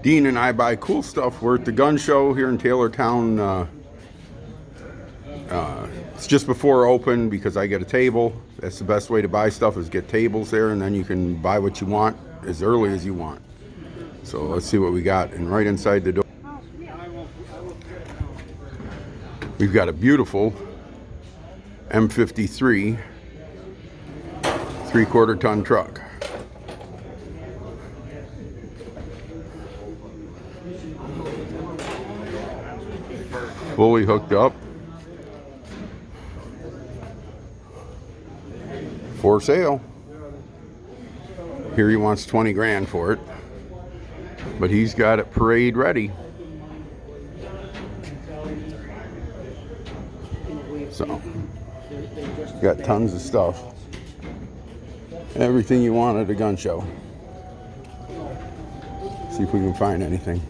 Dean and I buy cool stuff. We're at the gun show here in Taylor Town. It's just before open because I get a table. That's the best way to buy stuff, is get tables there, and then you can buy what you want as early as you want. So let's see what we got. And right inside the door, we've got a beautiful M53 3/4 ton truck. Fully hooked up. For sale. Here he wants 20 grand for it, but he's got it parade ready. So, got tons of stuff. Everything you want at a gun show. See if we can find anything.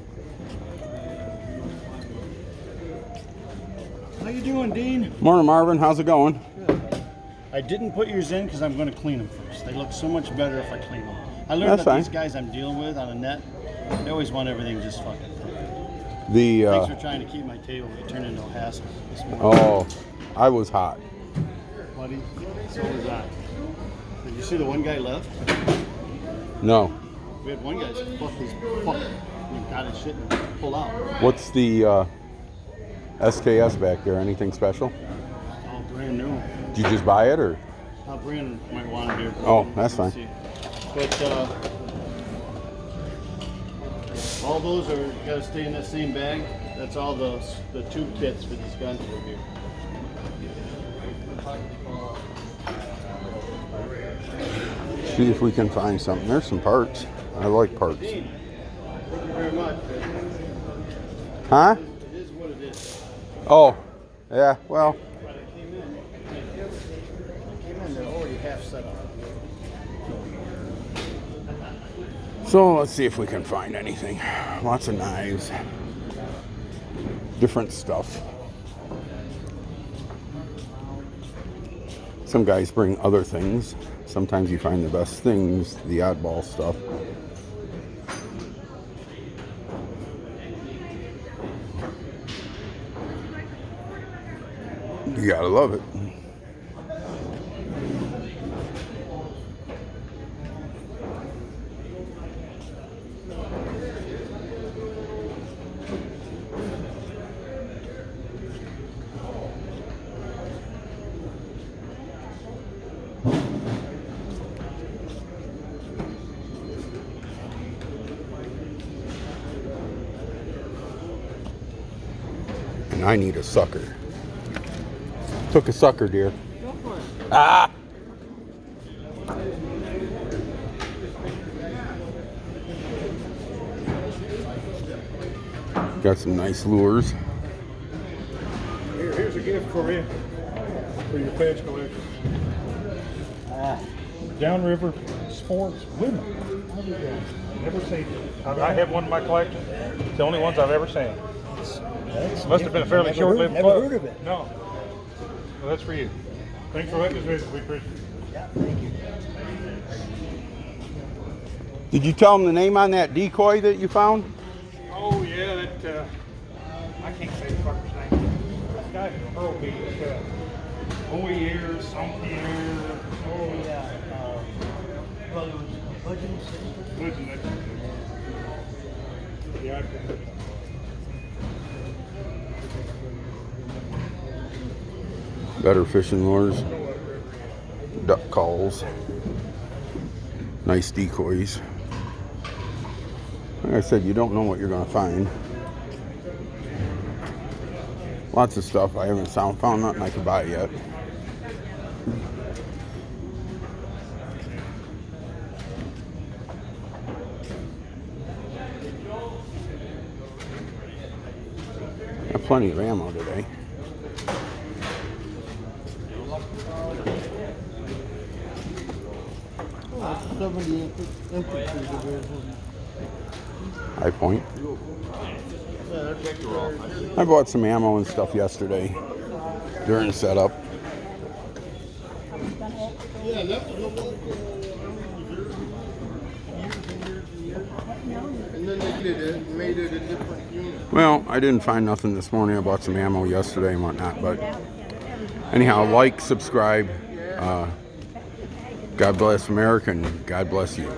How you doing, Dean? Morning, Marvin. How's it going? Good. I didn't put yours in because I'm going to clean them first. They look so much better if I clean them. I learned that these guys I'm dealing with on the net, they always want everything just fucking perfect. Thanks for trying to keep my table to turn into a hassle this morning. Oh, I was hot. Buddy, so was I. Did you see the one guy left? No. We had one guy say, fuck this fucker. He got his shit and pulled out. What's the SKS back there? Anything special? All brand new. Did you just buy it, or? Brandon might want to do it. Oh, that's fine. But all those are got to stay in that same bag. That's all the tube kits for these guns over here. See if we can find something. There's some parts. I like parts. Thank you very much. Huh? It is what it is. Oh, yeah. Well. But I came in. They're already half set up. So let's see if we can find anything. Lots of knives. Different stuff. Some guys bring other things. Sometimes you find the best things, the oddball stuff. You gotta love it. And I need a sucker. Took a sucker, dear. Go for it. Ah! Got some nice lures. Here's a gift for you, for your patch collection. Downriver Sports Women. Never seen it. I have one in my collection. It's the only ones I've ever seen. Must have been a fairly short-lived club. Never heard of it. No. Well, that's for you. Thanks for letting us visit. We appreciate it. Yeah, thank you. Did you tell them the name on that decoy that you found? Oh, yeah, that, I can't say the fucker's name. That guy in Pearl Beach, Oyer, Saint-Pierre. Oh, yeah. Well, it was Legend. Yeah, I can. Better fishing lures. Duck calls. Nice decoys. Like I said, you don't know what you're going to find. Lots of stuff. I haven't found nothing I can buy yet. Got plenty of ammo today. High point. I bought some ammo and stuff yesterday during setup. And then they did it and made it a different unit. Well, I didn't find nothing this morning. I bought some ammo yesterday and whatnot. But anyhow, like, subscribe. God bless America and God bless you.